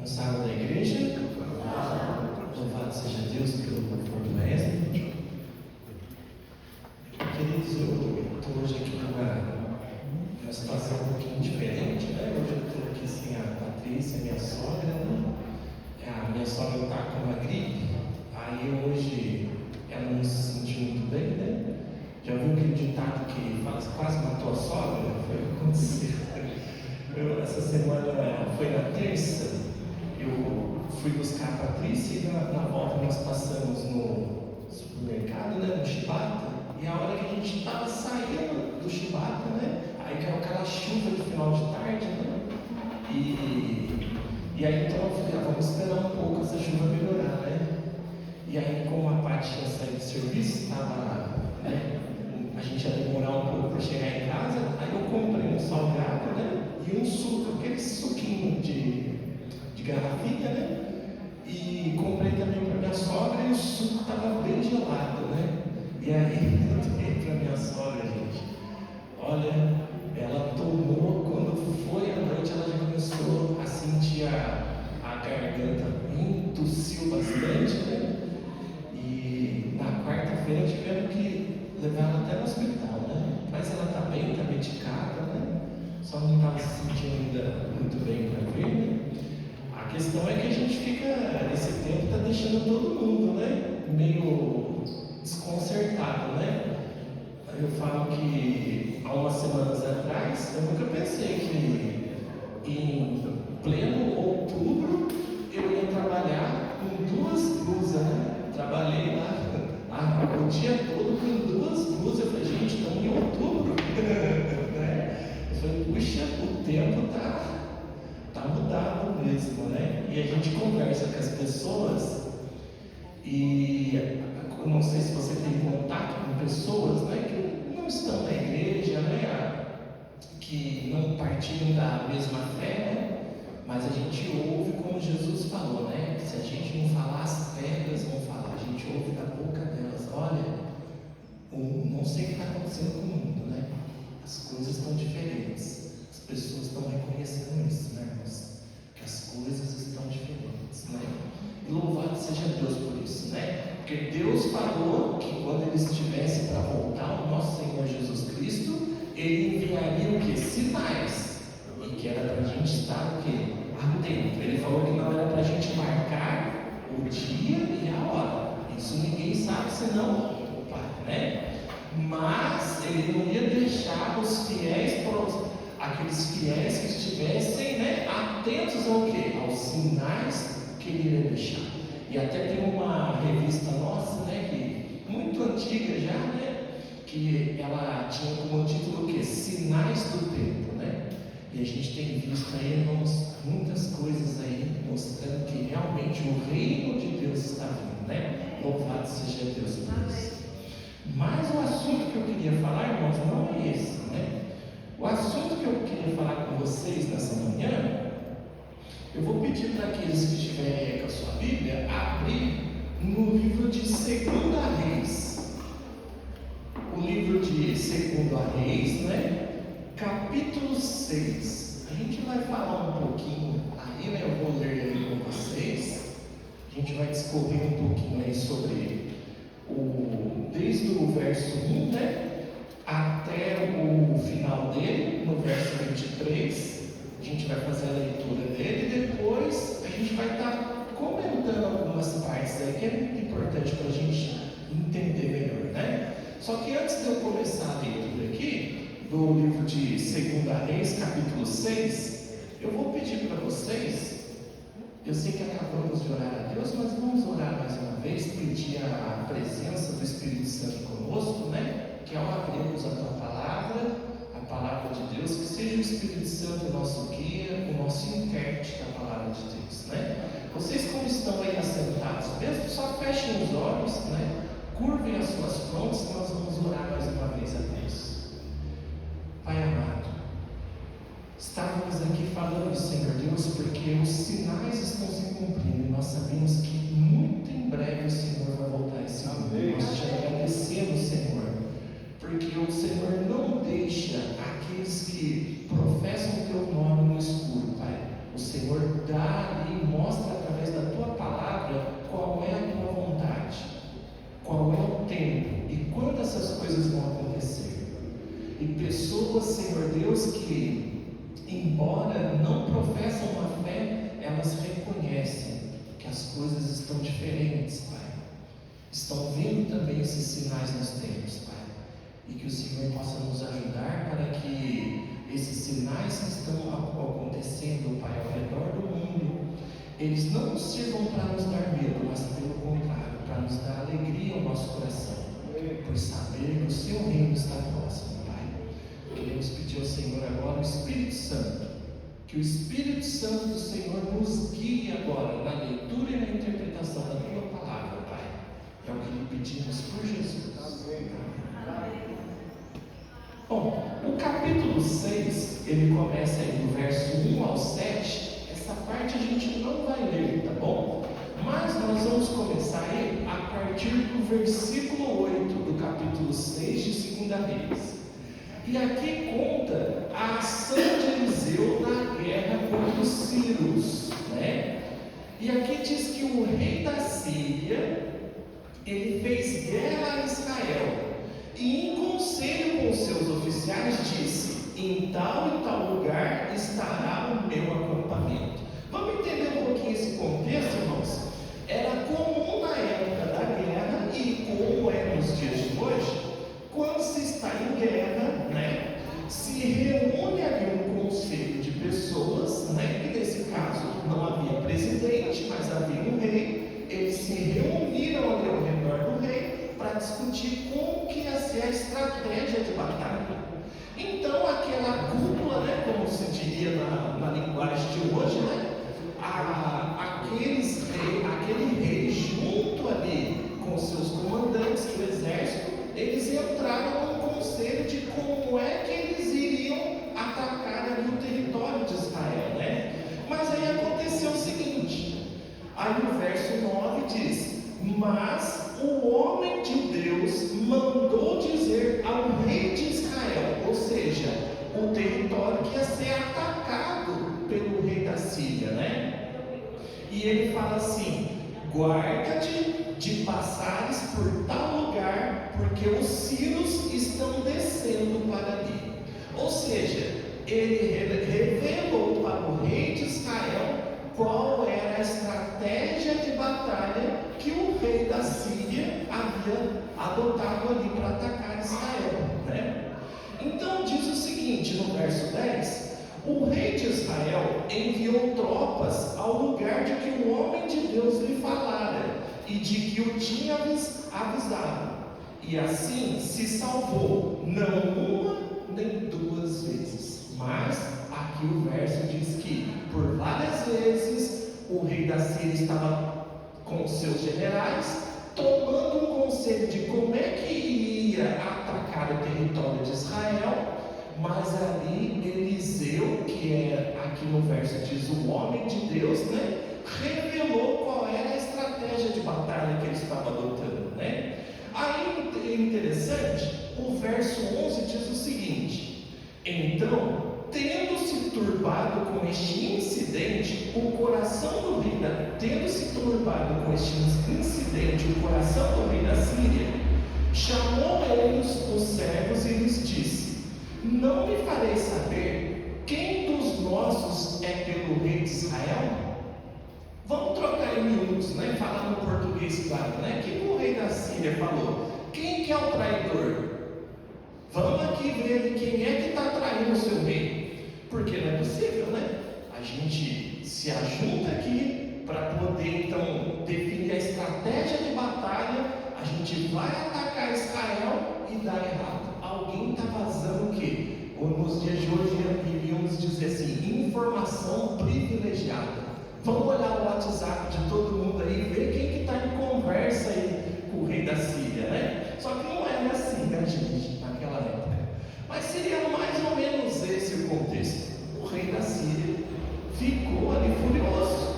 Cansado da igreja? Louvado seja Deus pelo louvor do mestre. Queridos, eu estou hoje aqui numa situação um pouquinho diferente, né? Hoje eu estou aqui sem a Patrícia, minha sogra, né? A minha sogra está com uma gripe, aí hoje ela não se sentiu muito bem, né? Já viu aquele ditado que fala, quase matou a sogra? Foi o que aconteceu. Essa semana foi na terça, eu fui buscar a Patrícia e na volta nós passamos no supermercado, né, no Chibata, e a hora que a gente estava saindo do Chibata, né, aí caiu aquela chuva de final de tarde, né, e aí então eu falei, vamos esperar um pouco essa chuva melhorar, né, e aí como a Paty tinha saído do serviço, estava, né, a gente ia demorar um pouco para chegar em casa, aí eu comprei um salgado, né, e um suco, aquele suquinho de garrafinha, né? E comprei também para minha sogra e o suco estava bem gelado, né? E aí eu dei para minha sogra, gente. Olha, ela tomou, quando foi à noite, ela já começou a sentir a garganta, tossiu bastante, né? E na quarta-feira tivemos que levar ela até no hospital, né? Mas ela está bem, está medicada, né? Só não estava se sentindo ainda muito bem para vir, né? A questão é que a gente fica, nesse tempo, está deixando todo mundo, né? Meio desconcertado, né? Eu falo que há umas semanas atrás, eu nunca pensei que em pleno outubro eu ia trabalhar com duas blusas, né? Trabalhei lá o dia todo com duas blusas. Eu falei, gente, estamos em outubro, né? Eu falei, puxa, o tempo está mudado mesmo, né? E a gente conversa com as pessoas e eu não sei se você tem contato com pessoas, né, que não estão na igreja, né, que não partilham da mesma fé, né? Mas a gente ouve como Jesus falou, né? Se a gente não falar, as pedras vão falar. A gente ouve da boca delas, olha, não sei o que está acontecendo com o mundo, né? As coisas estão diferentes. As pessoas estão reconhecendo isso, né, irmãos? Que as coisas estão diferentes, né? E louvado seja Deus por isso, né? Porque Deus falou que quando Ele estivesse para voltar, o nosso Senhor Jesus Cristo, Ele enviaria o que? Sinais. E que era para a gente estar o quê? Atento. Ele falou que não era para a gente marcar o dia e a hora. Isso ninguém sabe senão o Pai, né? Mas Ele não ia deixar os fiéis, aqueles fiéis que estivessem, né, atentos ao quê? Aos sinais que Ele ia deixar. E até tem uma revista nossa, né, que muito antiga já, né, que ela tinha como título o quê? Sinais do Tempo, né? E a gente tem visto aí, irmãos, muitas coisas aí mostrando que realmente o reino de Deus está vindo, né? Louvado seja Deus por isso. Mas o assunto que eu queria falar, irmãos, não é esse, né? O assunto que eu queria falar com vocês nessa manhã, eu vou pedir para aqueles que estiverem aí com a sua Bíblia, abrir no livro de 2 Reis. O livro de 2 Reis, né? Capítulo 6. A gente vai falar um pouquinho aí, né? Eu vou ler aí com vocês. A gente vai descobrir um pouquinho aí sobre desde o verso 1, né? Até o final dele, no verso 23. A gente vai fazer a leitura dele e depois a gente vai estar comentando algumas partes aí que é muito importante para a gente entender melhor, né? Só que antes de eu começar a leitura aqui, do livro de 2 Reis, capítulo 6, eu vou pedir para vocês, eu sei que acabamos de orar a Deus, mas vamos orar mais uma vez, pedir a presença do Espírito Santo conosco, né? Que ao abrirmos a tua palavra, a palavra de Deus, que seja o Espírito Santo o nosso guia, o nosso intérprete da palavra de Deus, né? Vocês como estão aí assentados mesmo, só fechem os olhos, né? Curvem as suas frontes, que nós vamos orar mais uma vez a Deus. Pai amado, estávamos aqui falando, Senhor Deus, porque os sinais estão se cumprindo e nós sabemos que muito em breve o Senhor vai voltar a esse mundo. Nós te agradecemos, Senhor, porque o Senhor não deixa aqueles que professam o teu nome no escuro, Pai. O Senhor dá e mostra pessoas, Senhor Deus, que, embora não professam uma fé, elas reconhecem que as coisas estão diferentes, Pai. Estão vendo também esses sinais nos tempos, Pai. E que o Senhor possa nos ajudar para que esses sinais que estão acontecendo, Pai, ao redor do mundo, eles não sirvam para nos dar medo, mas pelo contrário, para nos dar alegria ao nosso coração, por saber que o Seu reino está próximo, Pai. Queremos pedir ao Senhor agora o Espírito Santo, que o Espírito Santo do Senhor nos guie agora na leitura e na interpretação da Tua palavra, Pai. É o que lhe pedimos por Jesus. Amém. Bom, o capítulo 6, ele começa aí do verso 1 ao 7. Essa parte a gente não vai ler, tá bom? Mas nós vamos começar aí a partir do versículo 8 do capítulo 6 de 2 Reis. E aqui conta a ação de Eliseu na guerra contra os sírios, né? E aqui diz que o rei da Síria, ele fez guerra a Israel, e em conselho com seus oficiais disse: em tal e tal lugar estará o meu acampamento. Vamos entender um pouquinho esse contexto, irmãos? Era comum na época da guerra, e como é nos dias de hoje, quando se está em guerra, né, se reúne ali um conselho de pessoas, né, que nesse caso não havia presidente, mas havia um rei. Eles se reuniram ali ao redor do rei para discutir como que ia ser a estratégia de batalha. Então aquela cúpula, né, como se diria na linguagem de hoje, né, aquele rei junto ali com seus comandantes do exército, eles entraram num conselho de como é que eles iriam atacar ali o território de Israel, né? Mas aí aconteceu o seguinte, aí no verso 9 diz: mas o homem de Deus mandou dizer ao rei de Israel, ou seja, o território que ia ser atacado pelo rei da Síria, né? E ele fala assim: guarda-te de passares por tal lugar, porque os sírios estão descendo para ali. Ou seja, ele revelou para o rei de Israel qual era a estratégia de batalha que o rei da Síria havia adotado ali para atacar Israel, né? Então diz o seguinte no verso 10: o rei de Israel enviou tropas ao lugar de que o homem de Deus lhe falara e de que o tinha avisado, e assim se salvou, não uma nem duas vezes. Mas aqui o verso diz que por várias vezes o rei da Síria estava com seus generais tomando um conselho de como é que iria atacar o território de Israel. Mas ali Eliseu, que é aqui no verso diz o homem de Deus, né, revelou qual era a estratégia de batalha que ele estava adotando, né? Aí é interessante, o verso 11 diz o seguinte: então, tendo-se turbado com este incidente, o coração do rei da Síria, chamou ele os servos e lhes disse: não me farei saber quem dos nossos é pelo rei de Israel? Vamos trocar em miúdos, né? Falar no português claro, né? O que o rei da Síria falou? Quem que é o traidor? Vamos aqui ver quem é que está traindo o seu rei. Porque não é possível, né? A gente se ajunta aqui para poder então definir a estratégia de batalha. A gente vai atacar Israel e dá errado. Alguém está vazando o quê? Ou nos dias de hoje iríamos dizer assim, informação privilegiada. Vamos olhar o WhatsApp de todo mundo aí e ver quem que está em conversa aí com o rei da Síria, né? Só que não era assim, né, gente, naquela época. Mas seria mais ou menos esse o contexto. O rei da Síria ficou ali furioso,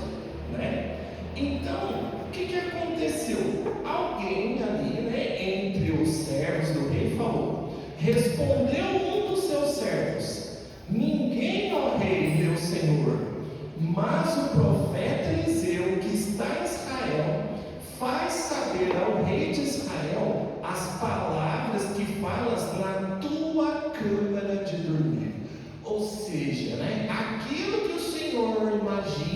né? Então, o que aconteceu? Alguém ali, né, entre os servos do rei falou: respondeu um dos seus servos: ninguém, ó rei, meu senhor, mas o profeta Eliseu, que está em Israel, faz saber ao rei de Israel as palavras que falas na tua câmara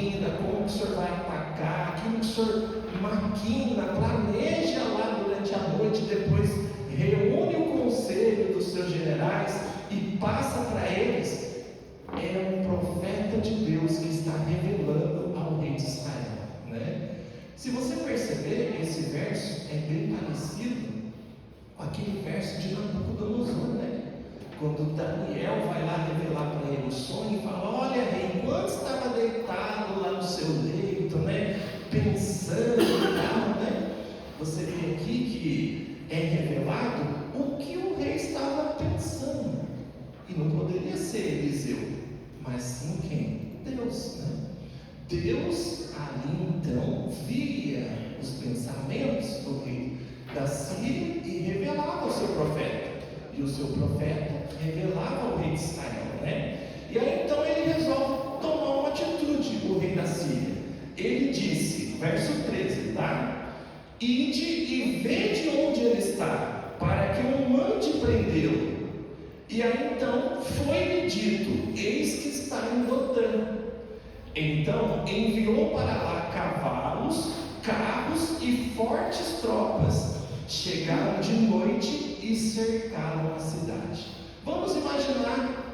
agenda, como o senhor vai atacar, aquilo que o senhor maquina, planeja lá durante a noite, depois reúne o conselho dos seus generais e passa para eles. É um profeta de Deus que está revelando ao rei de Israel, né? Se você perceber, esse verso é bem parecido com aquele verso de Nabucodonosor, né? Quando Daniel vai lá revelar para ele o sonho e fala: olha, rei, enquanto estava deitado lá no seu leito, né, pensando e tal, né, você vê aqui que é revelado o que o rei estava pensando, e não poderia ser Eliseu, mas sim quem? Deus, né? Deus ali então via os pensamentos do rei da Síria e revelava ao seu profeta, e o seu profeta revelava ao rei de Israel, né? E aí então ele resolve tomar uma atitude, o rei da Síria. Ele disse, verso 13, tá? Ide e vede onde ele está, para que eu mande prendê-lo. E aí então foi-lhe dito: eis que está em Dotã. Então enviou para lá cavalos, carros e fortes tropas. Chegaram de noite e cercaram a cidade. Vamos imaginar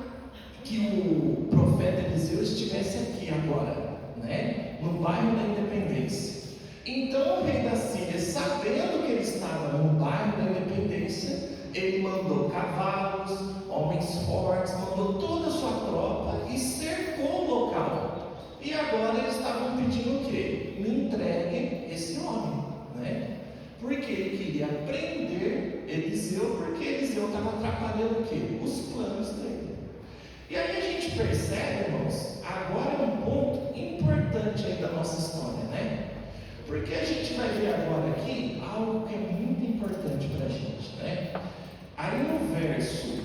que o profeta Eliseu estivesse aqui agora, né? No bairro da Independência. Então o rei da Síria, sabendo que ele estava no bairro da Independência, ele mandou cavalos, homens fortes, mandou toda a sua tropa e cercou o local. E agora eles estavam pedindo o quê? Me entreguem esse homem, né? Porque ele queria prender Eliseu, porque Eliseu estava atrapalhando o quê? Os planos dele. E aí a gente percebe, irmãos, agora é um ponto importante aí da nossa história, né? Porque a gente vai ver agora aqui algo que é muito importante para a gente, né? Aí no verso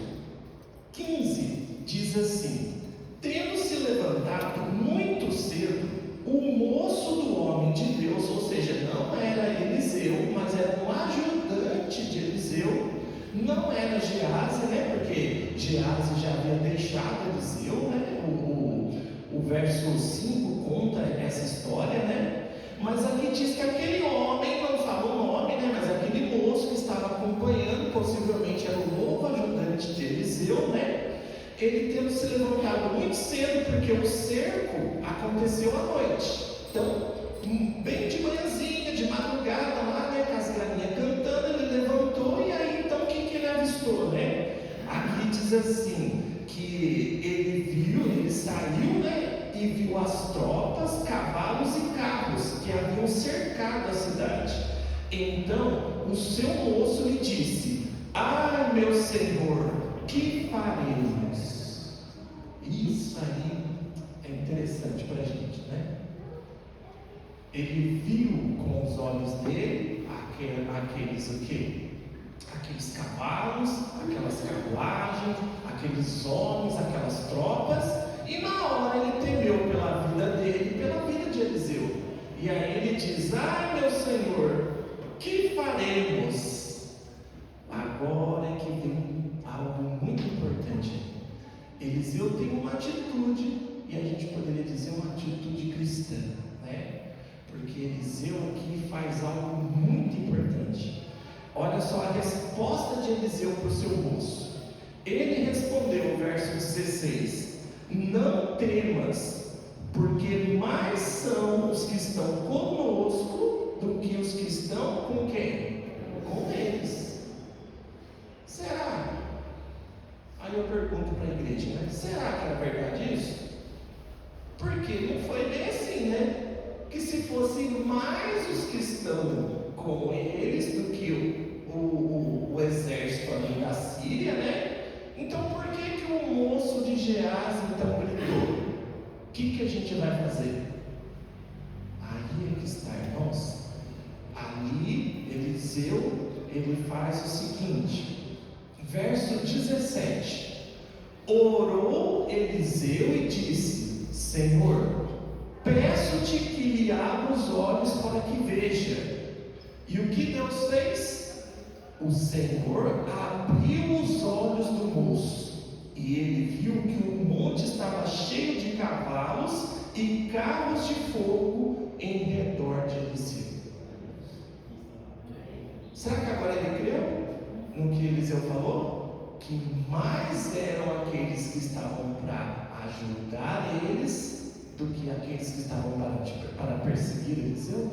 15 diz assim: tendo se levantado muito cedo, o moço do homem de Deus, ou seja, não era Eliseu, mas era um ajudante de Eliseu, não era Geazi, né? Porque Geazi já havia deixado Eliseu, né? O verso 5 conta essa história, né? Mas aqui diz que aquele homem, não fala o nome, né? Mas aquele moço que estava acompanhando, possivelmente era o novo ajudante de Eliseu, né? Ele tendo se levantado muito cedo, porque o cerco aconteceu à noite. Então, bem de manhãzinha, de madrugada lá, né, com as galinhas cantando, ele levantou e aí então o que ele avistou, né? Aqui diz assim, que ele saiu, né, e viu as tropas, cavalos e carros que haviam cercado a cidade. Então, o seu moço lhe disse: ah, meu senhor, que faremos? Isso aí é interessante para a gente, né? Ele viu com os olhos dele aqueles o quê? Aqueles cavalos, aquelas carruagens, aqueles homens, aquelas tropas, e na hora ele temeu pela vida dele e pela vida de Eliseu. E aí ele diz: ah, meu senhor, que faremos? Agora é que vem algo muito importante. Eliseu tem uma atitude, e a gente poderia dizer uma atitude cristã, né? Porque Eliseu aqui faz algo muito importante. Olha só a resposta de Eliseu para o seu moço. Ele respondeu, verso 16: não temas, porque mais são os que estão conosco do que os que estão com quem? Com eles. Será? Aí eu pergunto para a igreja, né? Será que é verdade isso? Porque não foi bem assim, né? Que se fossem mais os que estão com eles do que o exército ali da Síria, né? Então por que o moço de Geazi então gritou? O que a gente vai fazer? Aí é que está, irmãos. Ali Eliseu, ele faz o seguinte, verso 17: orou Eliseu e disse: Senhor, peço-te que lhe abra os olhos para que veja. E o que Deus fez? O Senhor abriu os olhos do moço, e ele viu que o monte estava cheio de cavalos e carros de fogo em redor de Eliseu. Será que agora ele creu no que Eliseu falou? Que mais eram aqueles que estavam para ajudar eles do que aqueles que estavam para perseguir Eliseu?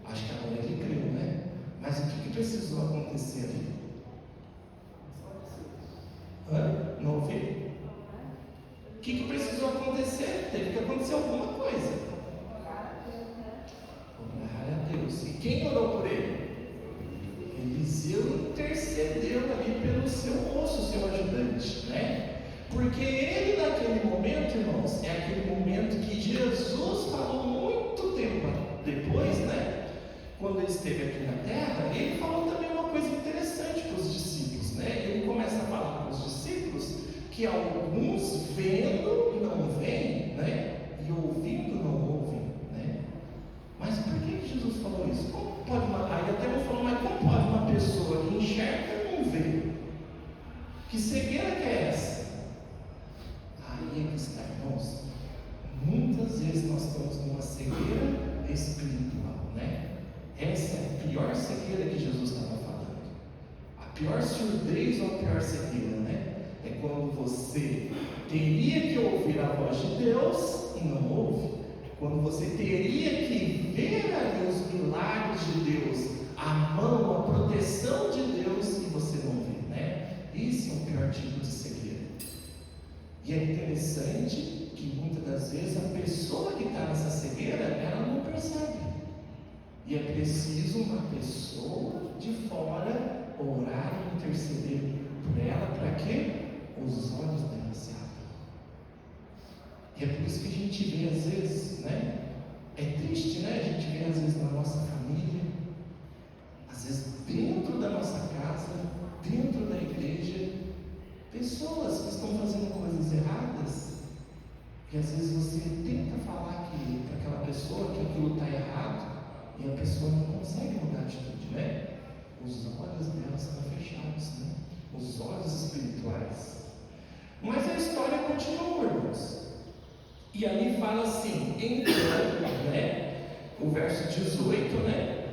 Acho que agora ele creu, né? Mas o que precisou acontecer ali? Não ouvi? O que precisou acontecer? Teve que acontecer alguma coisa. Orar a Deus. E quem orou por ele? Eliseu intercedeu ali pelo seu moço, seu ajudante, né? Porque ele, naquele momento, irmãos, é aquele momento que Jesus falou muito tempo depois, né? Quando ele esteve aqui na terra, ele falou também uma coisa interessante para os discípulos, né? Ele começa a falar para os discípulos que alguns vendo não veem, né? E ouvindo não ouvem, né? Mas por que Jesus falou isso? Como pode aí até eu falo, mas como pode uma pessoa que enxerga e não vê? Que cegueira que é essa? Aí é que está, irmãos. Muitas vezes nós estamos numa cegueira espiritual, né? Essa é a pior cegueira que Jesus estava falando. A pior surdez ou a pior cegueira, né? É quando você teria que ouvir a voz de Deus e não ouve. Quando você teria que ver ali os milagres de Deus, a mão, a proteção de Deus, e você não vê, né? Esse é o pior tipo de cegueira. E é interessante que muitas das vezes a pessoa que está nessa cegueira, ela não percebe. E é preciso uma pessoa de fora orar e interceder por ela, para que os olhos dela se abram. E é por isso que a gente vê às vezes, né? É triste, né? A gente vê às vezes na nossa família, às vezes dentro da nossa casa, dentro da igreja, pessoas que estão fazendo coisas erradas, e às vezes você tenta falar para aquela pessoa que aquilo está errado, e a pessoa não consegue mudar a atitude, né? Os olhos dela estão fechados, né? Os olhos espirituais. Mas a história continua, irmãos. E ali fala assim, então, né? O verso 18, né?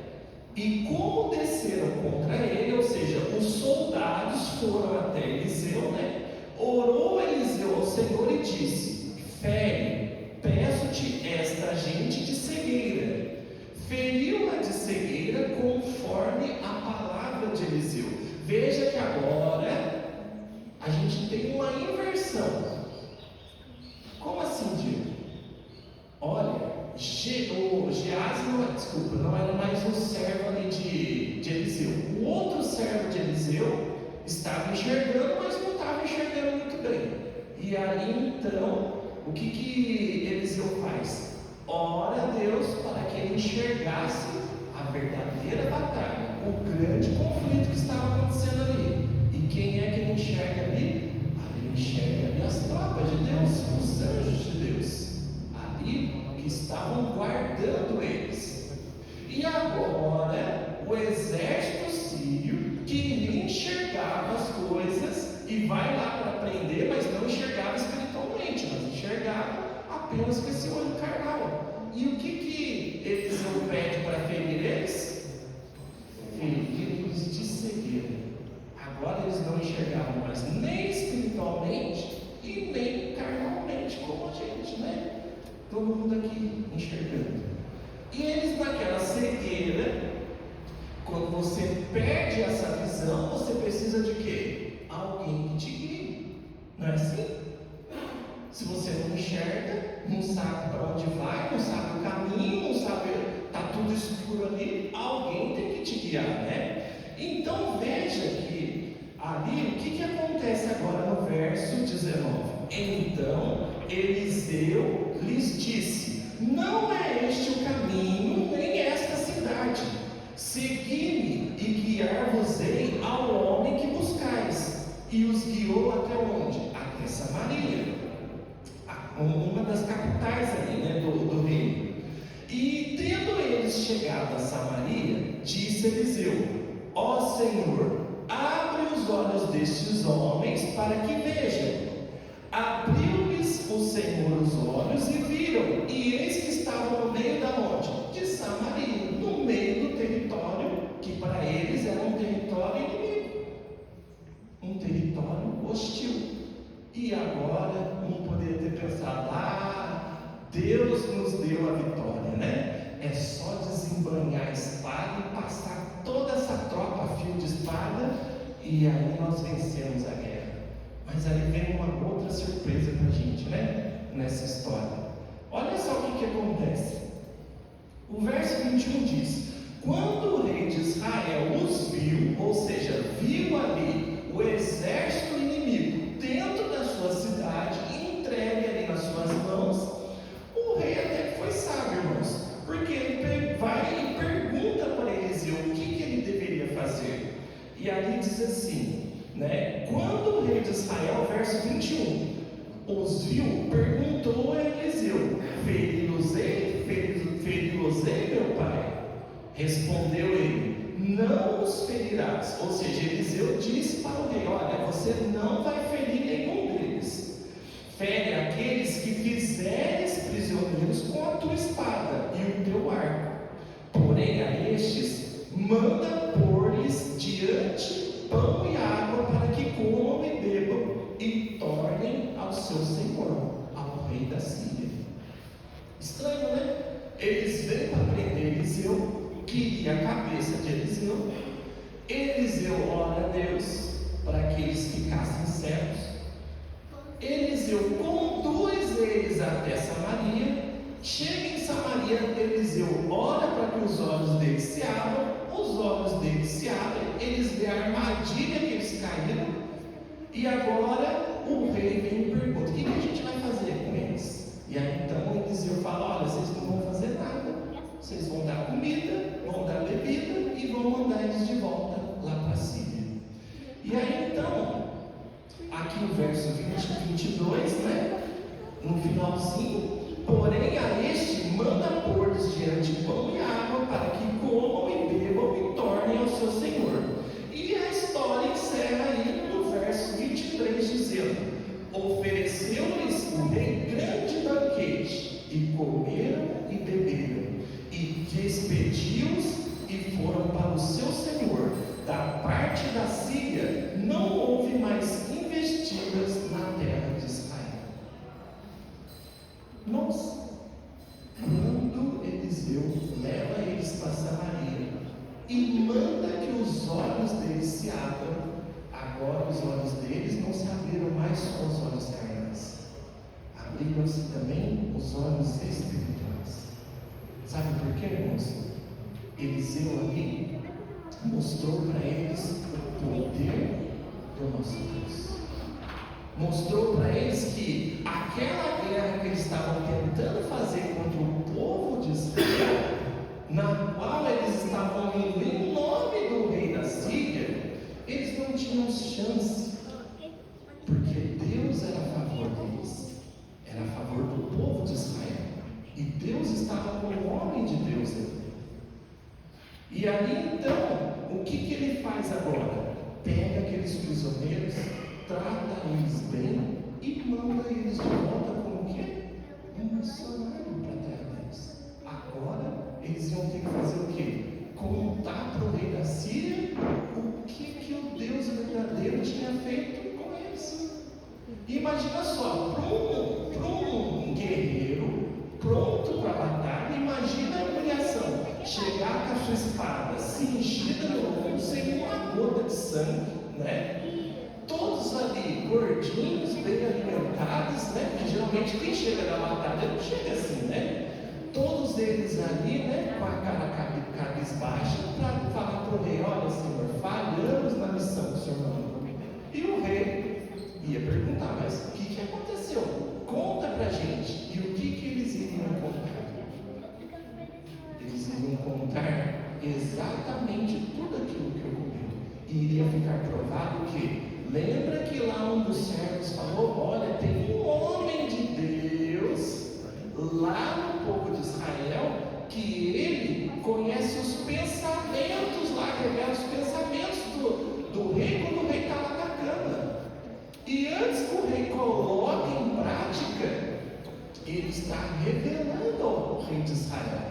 E como desceram contra ele, ou seja, os soldados foram até Eliseu, né? Orou Eliseu ao Senhor e disse: fere, peço-te esta gente de cegueira. Feriu-a de cegueira conforme a palavra de Eliseu. Veja que agora a gente tem uma inversão. Como assim, Diego? Olha, Geazi não era mais um servo ali de Eliseu. O outro servo de Eliseu estava enxergando, mas não estava enxergando muito bem. E aí então, o que Eliseu faz? Ora a Deus para que ele enxergasse a verdadeira batalha, o grande conflito que estava acontecendo ali. E quem é que ele enxerga ali? Ele enxerga ali as tropas de Deus, os anjos de Deus, ali que estavam guardando eles. E agora o exército sírio, que enxergava as coisas e vai lá para prender, mas não enxergava espiritualmente, mas enxergava apenas com esse olho carnal. E o que Eliseu pede para ferir eles? Ferir-os de cegueira. Agora eles não enxergavam mais nem espiritualmente e nem carnalmente, como a gente, né? Todo mundo aqui enxergando. E eles naquela cegueira, quando você perde essa visão, você precisa de quê? Alguém que te guie. Não é assim? Se você não enxerga, não sabe para onde vai, não sabe o caminho, não sabe, está tudo escuro ali, alguém tem que te guiar, né? Então veja que ali, o que acontece agora no verso 19? Então Eliseu lhes disse: não é este o caminho, nem esta cidade. Segui-me e guiar-vos-ei ao homem que buscais. E os guiou até onde? Até Samaria, uma das capitais ali, né, do reino. E tendo eles chegado a Samaria, disse Eliseu: ó Senhor, abre os olhos destes homens para que vejam. Abriu-lhes o Senhor os olhos e viram, e e aí nós vencemos a guerra. Mas aí vem uma outra surpresa para a gente, né? Nessa história. Olha só o que acontece. O verso 21 diz: quando o rei de Israel os viu, ou seja, viu ali o exército inimigo dentro da sua cidade, entregue ali nas suas mãos, o rei até que foi sábio, irmãos, porque ele vai e pergunta para Eliseu o que ele deveria fazer. E ali diz assim, né? Quando o rei de Israel, verso 21, os viu, perguntou a Eliseu: feri-los-ei, meu pai? Respondeu ele: não os ferirás. Ou seja, Eliseu disse para o rei: olha, você não vai ferir nenhum deles. Fere aqueles que fizeres prisioneiros com a tua espada e o teu arco. Porém a estes manda pôr-lhes diante pão e água, para que comam e bebam e tornem ao seu senhor, ao rei da Síria. Estranho, né? Eles vêm para prender Eliseu, queria a cabeça de Eliseu. Eliseu ora a Deus para que eles ficassem cegos. Eliseu conduz eles até Samaria. Chega em Samaria, Eliseu ora para que os olhos deles se abram. Os olhos deles se abrem, eles veem a armadilha que eles caíram. E agora o rei vem e pergunta: o que a gente vai fazer com eles? E aí então Eliseu fala: olha, vocês não vão fazer nada, vocês vão dar comida, vão dar bebida e vão mandar eles de volta lá para a Síria. E aí então, aqui no verso 22, né, no finalzinho: porém a este manda pôr-lhes diante pão e água, para que comam e bebam e tornem ao seu senhor. E a história encerra aí no verso 23, dizendo: ofereceu-lhes o rei grande banquete, e comeram e beberam, e despediu-os e foram para o seu senhor. Da parte da Síria não houve mais investidas na terra de Israel. Nossa! Quando Eliseu leva eles para Samaria e manda que os olhos deles se abram, agora os olhos deles não se abriram mais só os olhos carnais, abriram-se também os olhos espirituais. Sabe por quê, irmãos? Eliseu ali mostrou para eles o poder do nosso Deus. Mostrou para eles que aquela guerra que eles estavam tentando fazer contra o povo de Israel, na qual eles estavam indo em nome do rei da Síria, eles não tinham chance, porque Deus era a favor deles, era a favor do povo de Israel, e Deus estava com o homem de Deus ali. E aí então, o que ele faz agora? Pega aqueles prisioneiros, trata eles bem e manda eles de volta como o quê? Um missionário para a terra deles. Agora eles iam ter que fazer o quê? Contar para o rei da Síria o que o Deus verdadeiro tinha feito com eles. Imagina só, para um guerreiro pronto para a batalha, imagina a humilhação: chegar com a sua espada cingida no ombro, sem uma gota de sangue, né? Todos ali gordinhos, bem alimentados, né? Porque geralmente quem chega na batalha não chega assim, né? Todos eles ali, né? Com a cara cabisbaixa, para falar para o rei: olha, Senhor, falhamos na missão que o Senhor mandou. E o rei ia perguntar: mas o que aconteceu? Conta para a gente. E o que eles iriam contar? Eles iriam contar exatamente tudo aquilo que ocorreu. E iria ficar provado que, lembra que lá um dos servos falou: olha, tem um homem de Deus lá no povo de Israel, que ele conhece os pensamentos lá, revela os pensamentos do rei quando o rei está lá na cama. E antes que o rei coloque em prática, ele está revelando ao rei de Israel.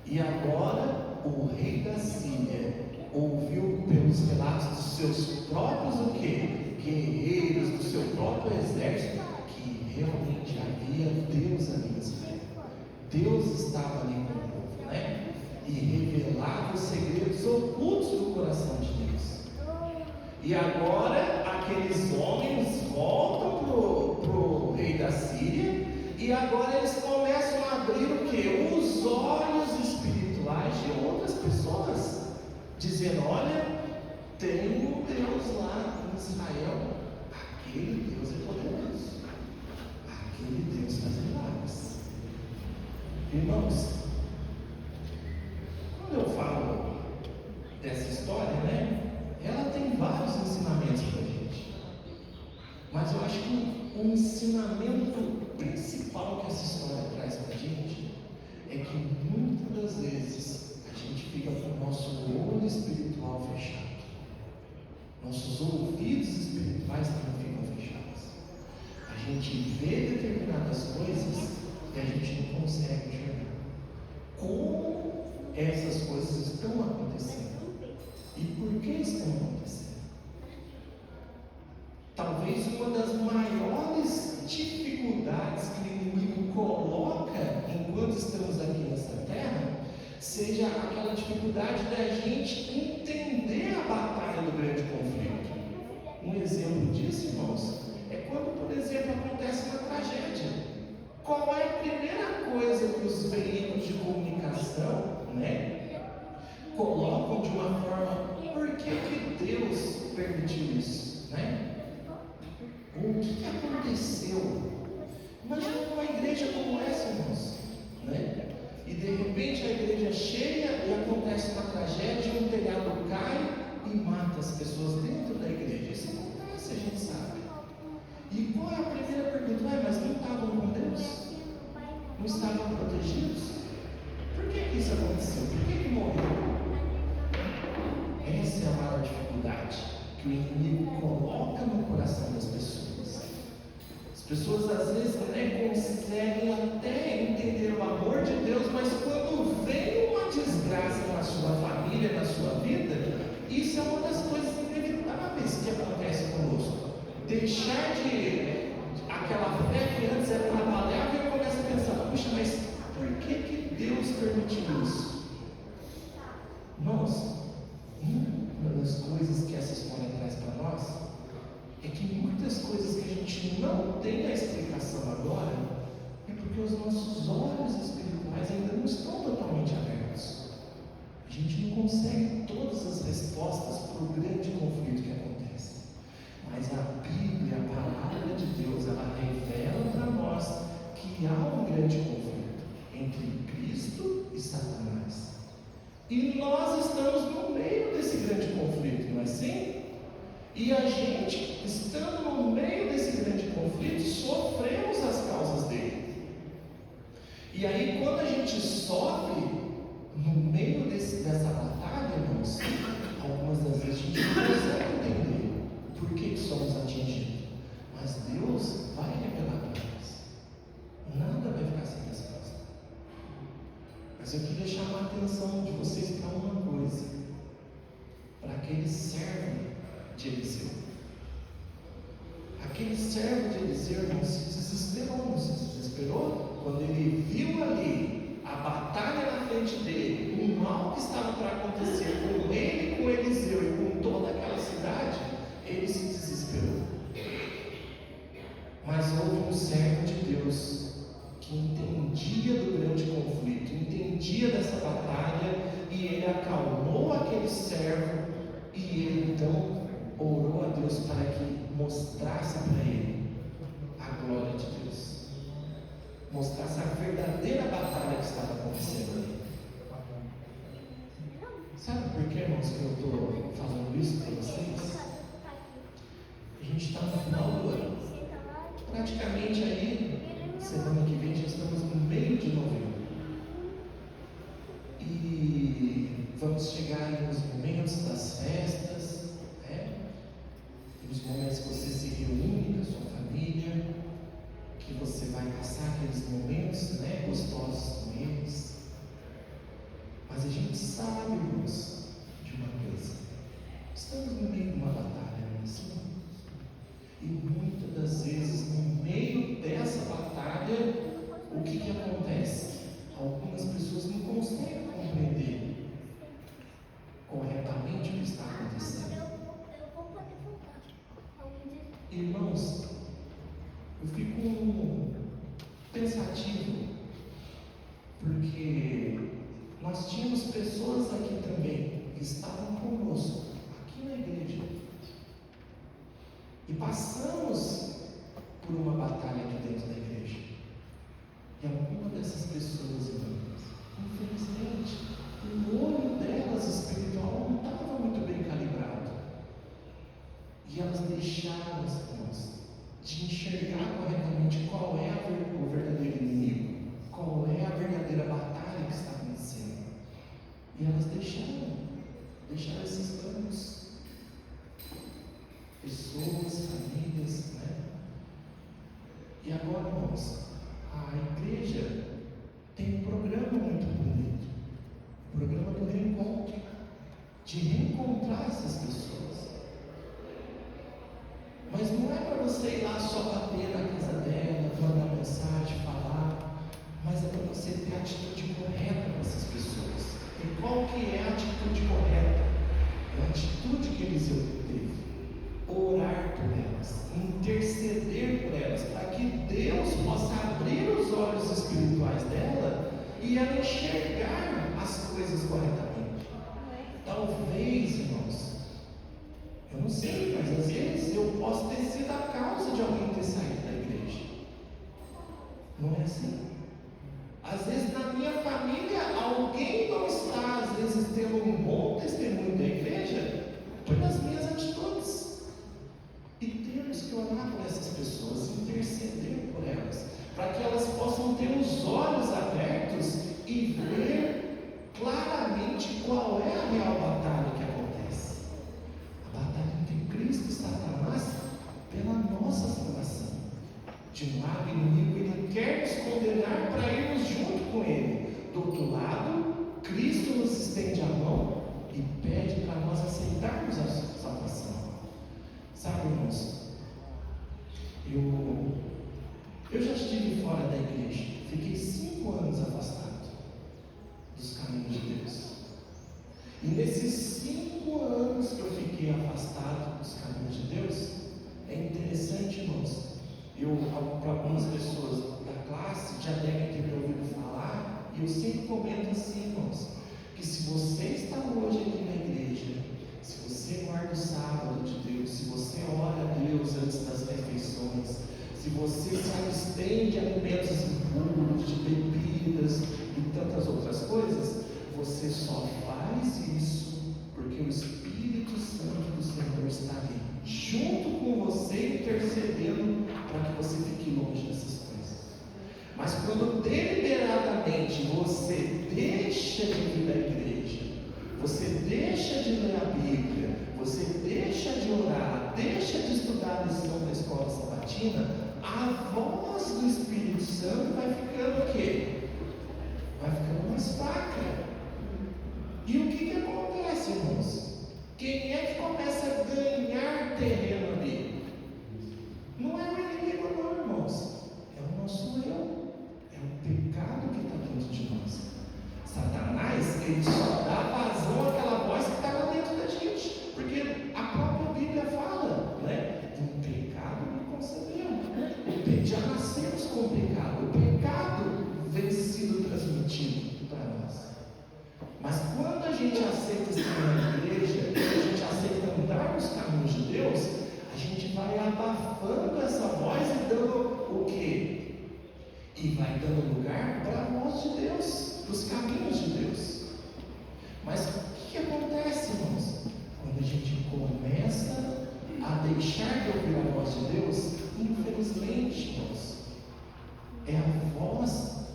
E agora o rei da Síria ouviu pelos relatos dos seus próprios o quê? Guerreiros, do seu próprio exército, que realmente havia Deus ali em Israel. Deus estava ali com o povo, né? E revelava os segredos ocultos do coração de Deus. E agora aqueles homens voltam para o rei da Síria, e agora eles começam a abrir o quê? Os olhos espirituais de outras pessoas, dizendo: olha, tem um Deus lá em Israel, aquele Deus é poderoso, aquele Deus faz milagres. Irmãos, quando eu falo dessa história, ela tem vários ensinamentos para a gente, mas eu acho que o ensinamento principal que essa história traz para a gente é que muitas das vezes a gente fica com o nosso olho espiritual fechado, nossos ouvidos espirituais também ficam fechados, a gente vê determinadas coisas e a gente não consegue enxergar como essas coisas estão acontecendo e por que estão acontecendo. Talvez uma das maiores dificuldades que o inimigo coloca enquanto estamos aqui nessa terra seja aquela dificuldade da gente entender a batalha do grande conflito. Um exemplo disso, irmãos, é quando, por exemplo, acontece uma tragédia. Qual é a primeira coisa que os veículos de comunicação, colocam de uma forma: por que Deus permitiu isso, O que aconteceu? Imagina uma igreja como essa, irmãos, E de repente a igreja cheia e acontece uma tragédia, um telhado cai e mata as pessoas dentro da igreja. Isso acontece, a gente sabe. E qual é a primeira pergunta? Mas não estavam com Deus? Não estavam protegidos? Por que isso aconteceu? Por que morreu? Essa é a maior dificuldade que o inimigo coloca no coração das pessoas. As pessoas às vezes conseguem até entender o amor de Deus, mas quando vem uma desgraça na sua família, na sua vida, isso é uma das coisas inevitáveis que acontece conosco. Deixar de aquela fé que antes era trabalhável e começa a pensar: puxa, mas por que Deus permitiu isso? Irmãos, uma das coisas que essa história traz para nós é que muitas coisas que a gente não tem a explicação agora é porque os nossos olhos espirituais ainda não estão totalmente abertos. A gente não consegue todas as respostas para o grande conflito que acontece, mas a Bíblia, a palavra de Deus, ela revela para nós que há um grande conflito entre Cristo e Satanás, e nós estamos no meio desse grande conflito, não é assim? E a gente, estando no meio desse grande conflito, sofremos as causas dele. E aí, quando a gente sofre no meio dessa batalha, irmãos, algumas das vezes a gente não consegue entender por que somos atingidos. Mas Deus vai revelar para nós. Nada vai ficar sem resposta. Mas eu queria chamar a atenção de vocês para uma coisa: para aquele servo de Eliseu. Aquele servo de Eliseu não se desesperou quando ele viu ali a batalha na frente dele, o mal que estava para acontecer com ele, com Eliseu e com toda aquela cidade. Ele se desesperou. Mas houve um servo de Deus que entendia do grande conflito, entendia dessa batalha, e ele acalmou aquele servo, e ele então orou a Deus para que mostrasse para ele a glória de Deus, mostrasse a verdadeira batalha que estava acontecendo ali. Sabe por que, irmãos, que eu estou falando isso para vocês? A gente está no final do ano, praticamente aí, semana que vem já estamos no meio de novembro, e vamos chegar aí nos momentos das festas, nos momentos que você se reúne com a sua família, que você vai passar aqueles momentos gostosos com eles. Mas a gente sabe, irmãos, de uma coisa: estamos no meio de uma batalha, não é assim? E muitas das vezes, no meio dessa batalha, o que acontece? Algumas pessoas não conseguem compreender corretamente o que está acontecendo. porque nós tínhamos pessoas aqui também que estavam conosco, aqui na igreja, e passamos por uma batalha aqui dentro da igreja. E alguma dessas pessoas, irmãos, infelizmente, o olho delas espiritual não estava muito bem calibrado. E elas deixaram, irmãos, de enxergar corretamente qual é o verdadeiro inimigo, qual é a verdadeira batalha que está vencendo. E elas deixaram esses planos. Pessoas, famílias, né? E agora, irmãos, a igreja tem um programa muito bonito, o programa do reencontro, de reencontrar essas pessoas. Mas não é para você ir lá só bater na casa dela, mandar mensagem, falar, mas é para você ter a atitude correta com essas pessoas. E qual que é a atitude correta? É a atitude que Eliseu teve. Orar por elas, interceder por elas, para que Deus possa abrir os olhos espirituais dela e ela enxergar as coisas corretamente. Talvez, irmãos, eu não sei, mas às vezes eu posso ter sido a causa de alguém ter saído da igreja. Não é assim? Às vezes na minha família alguém não está, às vezes, tendo um bom testemunho da igreja pelas minhas atitudes. E temos que orar por essas pessoas, interceder por elas, para que elas possam ter os olhos abertos e ver claramente qual é a real batalha que acontece. A batalha entre Cristo e Satanás pela nossa salvação. De um lado, o inimigo ele quer nos condenar para irmos junto com ele. Do outro lado, Cristo nos estende a mão e pede para nós aceitarmos a salvação. Sabe, irmãos, eu já estive fora da igreja, fiquei 5 anos afastado dos caminhos de Deus. E nesses 5 anos que eu fiquei afastado dos caminhos de Deus, é interessante, irmãos, para algumas pessoas da classe já devem ter me ouvido falar, e eu sempre comento assim, irmãos, que se você está hoje aqui na igreja, se você guarda o sábado de Deus, se você ora a Deus antes das refeições, se você se abstém de alimentos impuros, de bebidas e tantas outras coisas, você só faz isso porque o Espírito Santo do Senhor está ali, junto com você, intercedendo para que você fique longe dessas coisas. Mas quando deliberadamente você deixa de vir à igreja, você deixa de ler a Bíblia, você deixa de orar, deixa de estudar a lição da escola sabatina, a voz do Espírito Santo vai ficando o quê? Vai ficando mais fraca. E o que acontece, irmãos? Quem é que começa a ganhar terreno ali? Não é o inimigo não, irmãos. É o nosso eu. É o pecado que está dentro de nós. Satanás, ele só dá vazão àquela voz que está lá dentro da gente, porque a própria Bíblia fala, né? O pecado me concebeu. Já nascemos com o pecado. O pecado vem sendo transmitido para nós. Mas quando a gente aceita estar na igreja, quando a gente aceita andar nos caminhos de Deus, a gente vai abafando essa voz e dando o quê? E vai dando lugar para a voz de Deus, para os caminhos de Deus. Mas o que acontece, irmãos? Quando a gente começa a deixar de ouvir a voz de Deus, infelizmente, irmãos, é a voz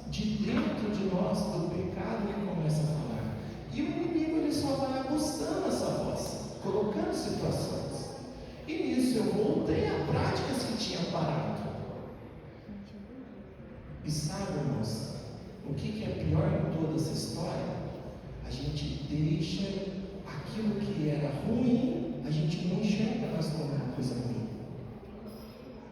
de dentro de nós, do pecado, que começa a falar. E o inimigo ele só vai aguçando essa voz, colocando situações. E nisso eu voltei a práticas que tinha parado. E sabe, irmãos, o que é pior em toda essa história? A gente deixa aquilo que era ruim, a gente não enxerga mais como uma coisa ruim.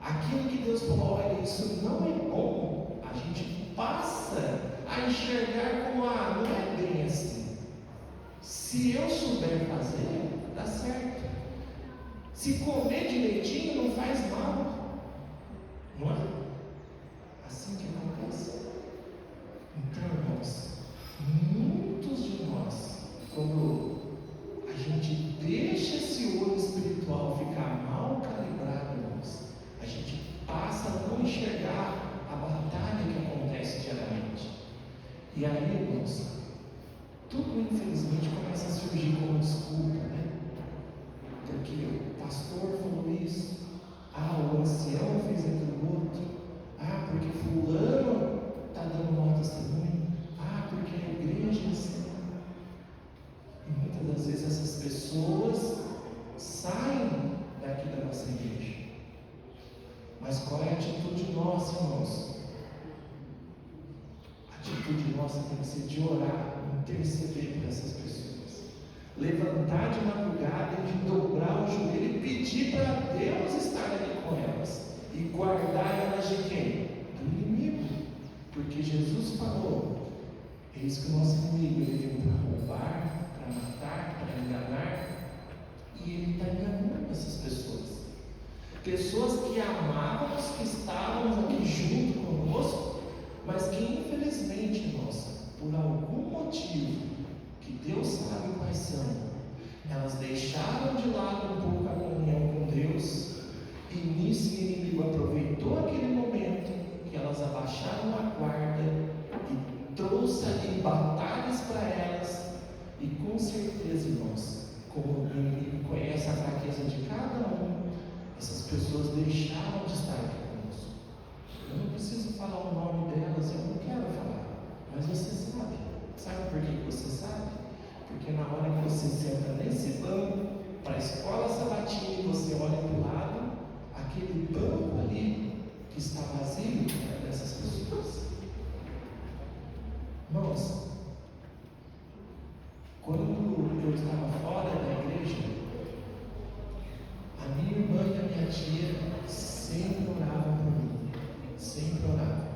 Aquilo que Deus falou, olha, isso não é bom, a gente passa a enxergar como, não é bem assim. Se eu souber fazer, dá certo. Se comer direitinho, não faz mal. Não é? Assim que acontece. Então, irmãos, irmãos, tudo infelizmente começa a surgir como desculpa, né? Porque o pastor falou isso, o ancião fez aquilo outro, porque fulano está dando mau testemunho, porque a igreja é assim. E muitas das vezes essas pessoas saem daqui da nossa igreja. Mas qual é a atitude nossa, irmãos? A atitude nossa tem que ser de orar, interceder por essas pessoas, levantar de madrugada e de dobrar o joelho e pedir para Deus estar ali com elas e guardar elas de quem? Do inimigo. Porque Jesus falou: eis que o nosso inimigo ele veio para roubar, para matar, para enganar, e ele está enganando essas pessoas. Pessoas que amávamos, que estávamos aqui junto conosco, mas que infelizmente, por algum motivo, que Deus sabe quais são, elas deixaram de lado um pouco a comunhão com Deus, e nisso o inimigo aproveitou aquele momento que elas abaixaram a guarda e trouxe ali batalhas para elas. E com certeza, irmãos, como o inimigo conhece a fraqueza de cada um, essas pessoas deixaram de estar aqui conosco. Eu não preciso falar o nome delas, eu não quero falar, mas você sabe. Sabe por que você sabe? Porque na hora que você senta nesse banco para a escola sabatina e você olha para o lado, aquele banco ali que está vazio é dessas pessoas. Irmãos, quando eu estava fora da igreja, a minha irmã e a minha tia sempre oravam por mim, sempre oravam.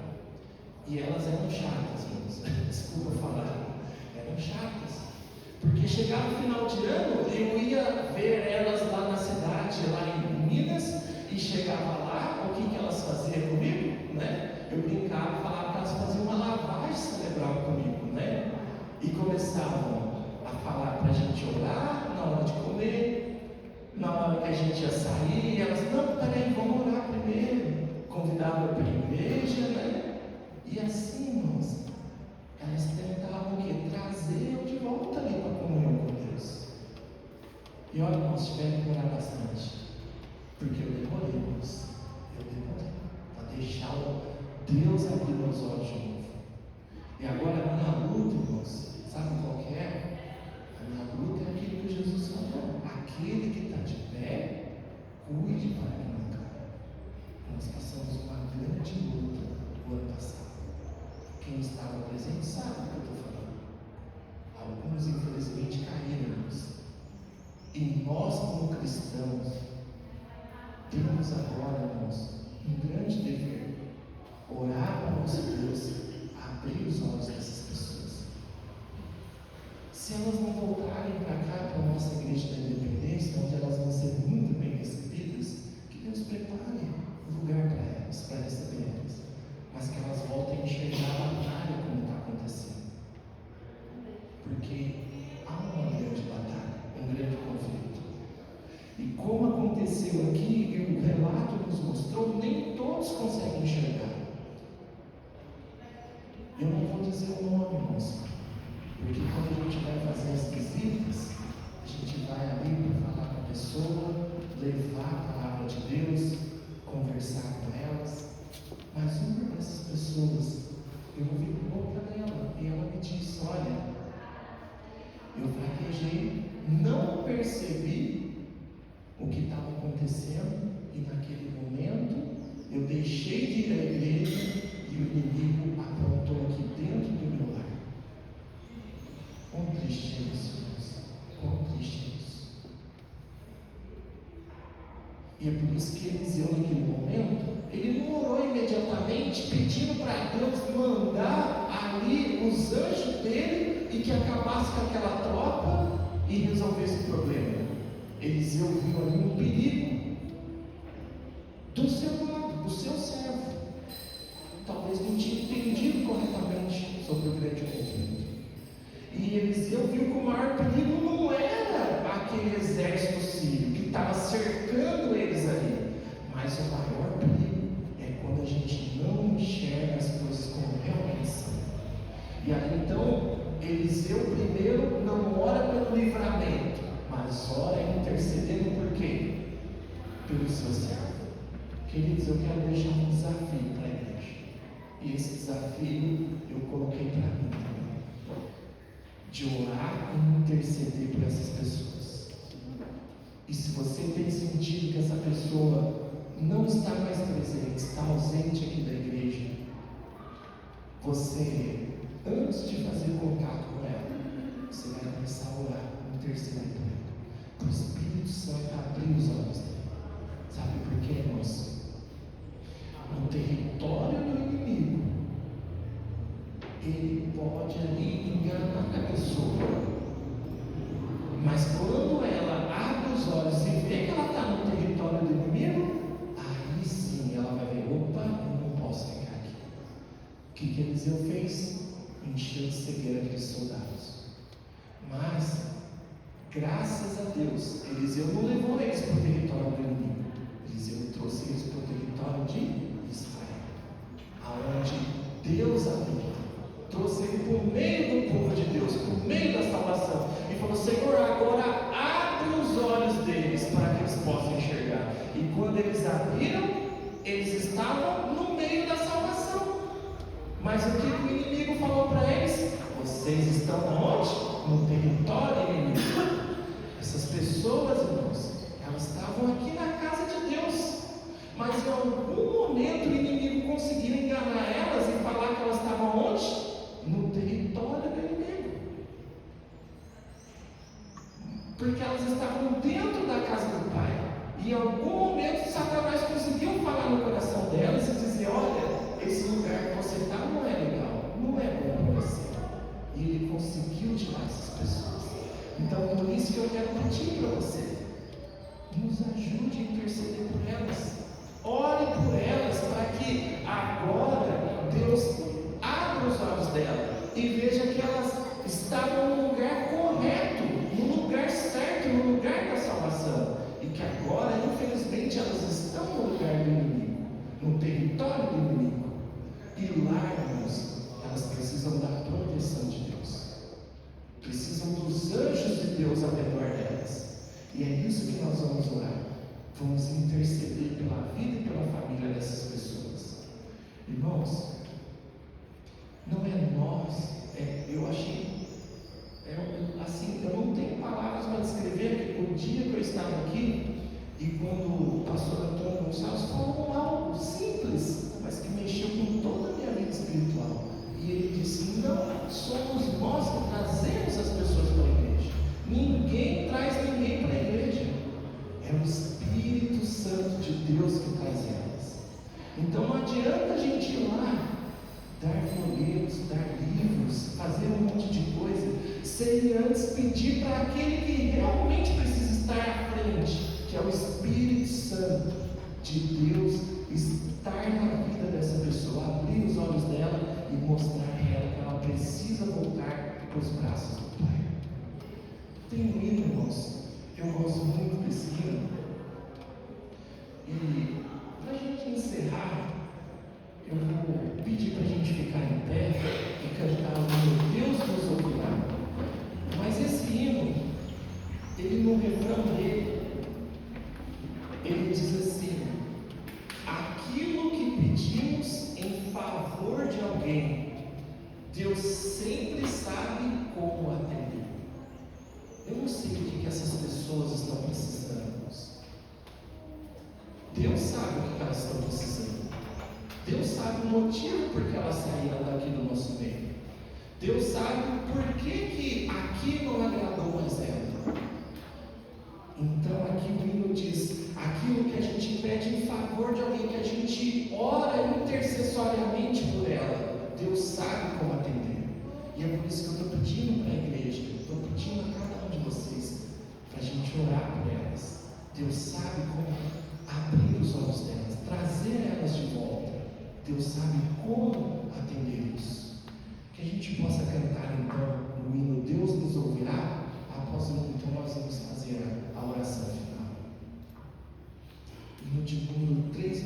E elas eram chatas, irmãos. Desculpa falar, eram chatas. Porque chegava no final de ano, eu ia ver elas lá na cidade, lá em Minas, e chegava lá, o que elas faziam comigo? Né? Eu brincava, falava que elas faziam uma lavagem cerebral comigo, né? E começavam a falar para a gente orar na hora de comer, na hora que a gente ia sair, elas, não, peraí, vamos orar primeiro. Convidavam para a igreja, né? E assim, irmãos, elas tentavam o quê? Trazer eu de volta ali para a comunhão com Deus. E olha, nós tivemos que orar bastante, porque eu demorei, irmãos, para deixar Deus abrir meus olhos de novo. E agora a minha luta, irmãos, sabe qual que é? A minha luta é aquilo que Jesus falou: aquele que está de pé, cuide para que não caia. Nós passamos uma grande luta no ano passado. Quem estava presente sabe do que eu estou falando. Alguns infelizmente caíram, irmãos. E nós, como cristãos, temos agora, irmãos, um grande dever: orar para nosso Deus abrir os olhos dessas pessoas. Se elas não voltarem para cá, para a nossa igreja da Independência, onde elas vão ser muito bem recebidas, que Deus prepare um lugar para elas, para receber elas, mas que elas voltem a enxergar a batalha como está acontecendo, porque há uma grande batalha, um grande conflito. E como aconteceu aqui, e o relato nos mostrou, nem todos conseguem enxergar. Eu não vou dizer o nome, irmãos, porque quando a gente vai fazer as visitas, a gente vai ali para falar com a pessoa, levar a palavra de Deus, conversar com elas. Mas uma dessas pessoas, eu ouvi a boca dela e ela me disse: olha, eu fraquejei, não percebi o que estava acontecendo, e naquele momento eu deixei de ir à igreja e o inimigo aprontou aqui dentro do meu lar. Quão triste é isso, irmãos? Quão triste é isso? E é por isso que Eliseu, naquele momento, ele não orou imediatamente pedindo para Deus mandar ali os anjos dele e que acabasse com aquela tropa e resolvesse o problema. Eliseu viu ali um perigo do seu lado, do seu servo. Talvez não tinha entendido corretamente sobre o grande conflito. E Eliseu viu que o maior perigo não era aquele exército sírio que estava cercando eles ali, mas o maior perigo é quando a gente não enxerga as coisas como realmente são. E aí então Eliseu primeiro não ora pelo livramento, mas ora intercedendo por quê? Pelo seu servo. Queridos, eu quero deixar um desafio para a igreja. E esse desafio eu coloquei para mim também. De orar e interceder por essas pessoas. E se você tem sentido que essa pessoa não está mais presente, está ausente aqui da igreja, você, antes de fazer contato com ela, você vai começar a orar, interceder por ela, para o Espírito Santo abrir os olhos dela. Sabe por quê, irmãos? No território do inimigo, ele pode ali enganar a pessoa, mas quando ela abre os olhos e vê que ela está no território do inimigo, aí sim ela vai ver: opa, eu não posso ficar aqui. O que Eliseu fez? Encheu de cegueira aqueles soldados. Mas, graças a Deus, Eliseu não levou eles para o território do inimigo. Eliseu trouxe eles para o território de Israel, aonde Deus habita. Trouxe ele para o meio do povo de Deus, para o meio da salvação, e falou: Senhor, agora abre os olhos deles para que eles possam enxergar. E quando eles abriram, eles estavam no meio da salvação. Mas o que o inimigo falou para eles? Vocês estão onde? No território inimigo. Essas pessoas, irmãos, elas estavam aqui na casa de Deus, mas em algum momento o inimigo conseguiu enganar elas e falar que elas estavam onde? No território do inimigo. Porque elas estavam dentro da casa do Pai. E em algum momento Satanás conseguiu falar no coração delas e dizer: olha, esse lugar que você está não é legal, não é bom para você. E ele conseguiu tirar essas pessoas. Então, por isso que eu quero pedir para você: nos ajude a interceder por elas. Ore por elas, para que agora Deus abra os olhos dela e veja que elas estavam no lugar correto, no lugar certo, no lugar da salvação. E que agora, infelizmente, elas estão no lugar do inimigo, no território do inimigo. E lá, irmãos, elas precisam da proteção de Deus. Precisam dos anjos de Deus ao redor delas. E é isso que nós vamos orar. Vamos interceder pela vida e pela família dessas pessoas. Irmãos, não é nós. Eu achei, assim, eu não tenho palavras para descrever o dia que eu estava aqui e quando o pastor Antônio Gonçalves falou algo simples, mas que mexeu com toda a minha vida espiritual. E ele disse: não somos nós que trazemos as pessoas para a igreja. Ninguém traz ninguém para a igreja. É o Espírito Santo de Deus que traz elas. Então não adianta a gente ir lá, dar folhetos, dar livros, fazer um monte de coisa, sem antes pedir para aquele que realmente precisa estar à frente, que é o Espírito Santo de Deus, estar na vida dessa pessoa, abrir os olhos dela e mostrar para ela que ela precisa voltar para os braços do Pai. Tem um hino, irmãos, eu gosto muito desse hino, e para a gente encerrar, eu vou pedir para a gente ficar em pé e cantar o hino Deus nos ouvirá. Mas esse hino, ele no refrão dele, ele diz assim: aquilo que pedimos em favor de alguém, Deus sempre sabe como atender. Eu não sei o que essas pessoas estão precisando. Deus sabe o que elas estão precisando. Deus sabe o motivo por que elas saíram daqui do nosso meio. Deus sabe por que aqui não agradou mais ela. Então aqui o hino diz: aquilo que a gente pede em favor de alguém, que a gente ora intercessoriamente por ela, Deus sabe como atender. E é por isso que eu estou pedindo para a igreja, estou pedindo a cada um de vocês, para a gente orar por elas. Deus sabe como abrir os olhos delas, trazer elas de volta. Deus sabe como atender isso. Que a gente possa cantar então o hino Deus nos ouvirá. Após o hino, então nós vamos fazer a oração final. Hino de número 3.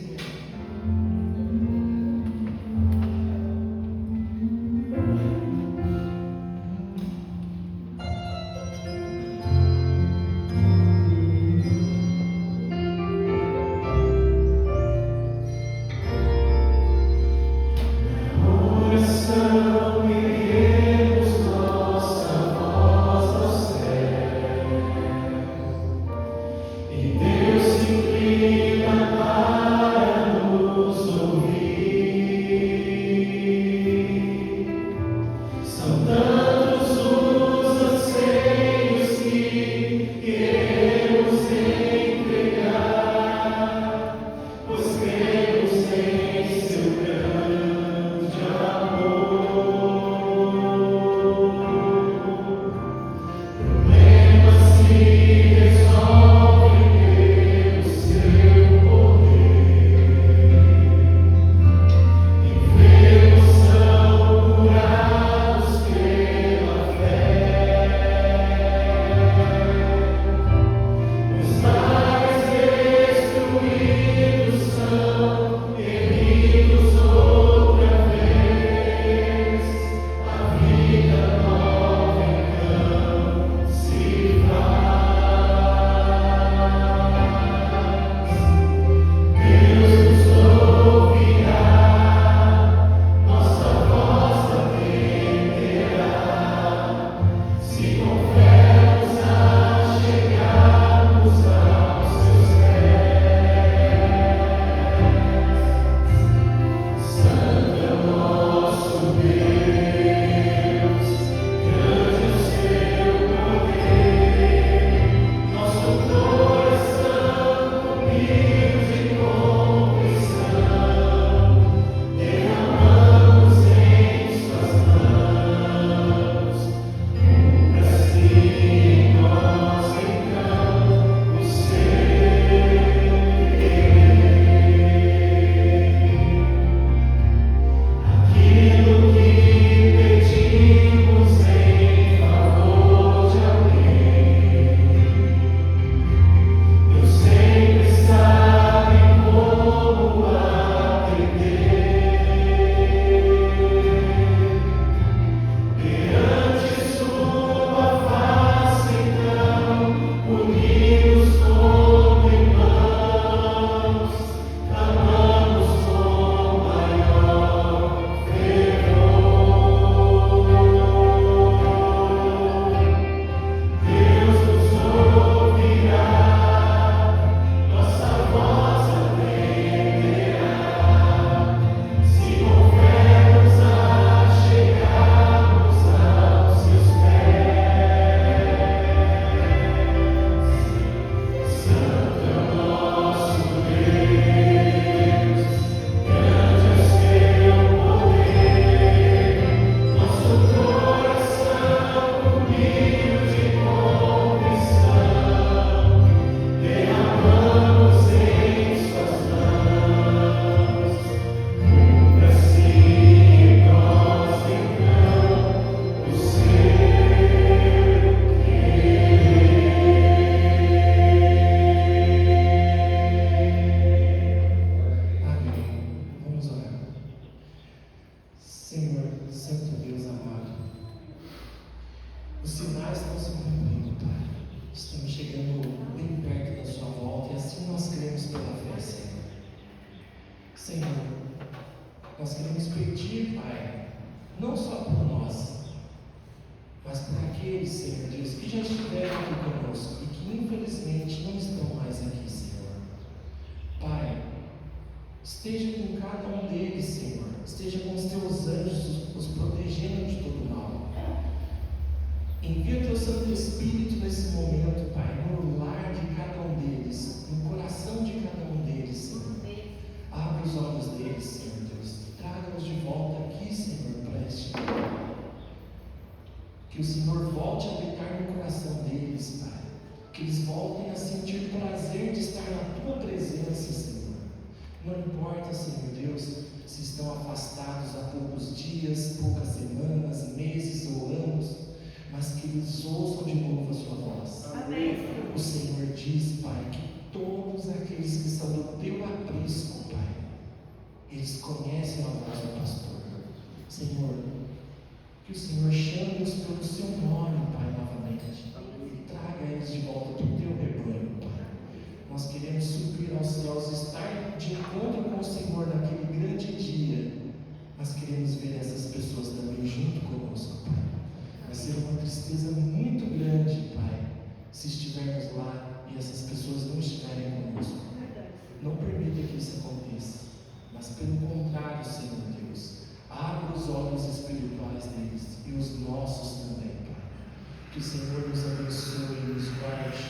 Os sinais estão se cumprindo, Pai. Estamos chegando bem perto da Sua volta e assim nós cremos pela fé, Senhor. Senhor, nós queremos pedir, Pai, não só por nós, mas por aqueles, Senhor Deus, que já estiveram aqui conosco e que infelizmente não estão mais aqui, Senhor. Pai, esteja com cada um deles, Senhor. Esteja com os teus anjos, os protegendo de todo mal. Envia teu Santo Espírito nesse momento, Pai, no lar de cada um deles, no coração de cada um deles, Senhor. Abre os olhos deles, Senhor Deus. Traga-os de volta aqui, Senhor, para este lugar. Que o Senhor volte a habitar no coração deles, Pai. Que eles voltem a sentir prazer de estar na Tua presença, Senhor. Não importa, Senhor Deus, se estão afastados há poucos dias, poucas semanas, meses ou anos, mas que eles ouçam de novo a Sua voz. Amém. O Senhor diz, Pai, que todos aqueles que são do Teu aprisco, Pai, eles conhecem a voz do pastor. Senhor, que o Senhor chame-os pelo Seu nome, Pai, novamente, e traga eles de volta para o Teu rebanho, Pai. Nós queremos subir aos céus, estar de encontro com o Senhor naquele grande dia, mas queremos ver essas pessoas também junto conosco, Pai. Vai ser uma tristeza muito grande, Pai, se estivermos lá e essas pessoas não estiverem conosco. Não permita que isso aconteça, mas pelo contrário, Senhor Deus, abra os olhos espirituais deles e os nossos também, Pai. Que o Senhor nos abençoe e nos guarde,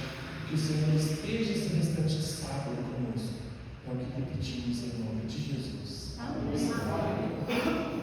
que o Senhor esteja esse restante de sábado conosco. É o que lhe pedimos em nome de Jesus. Amém.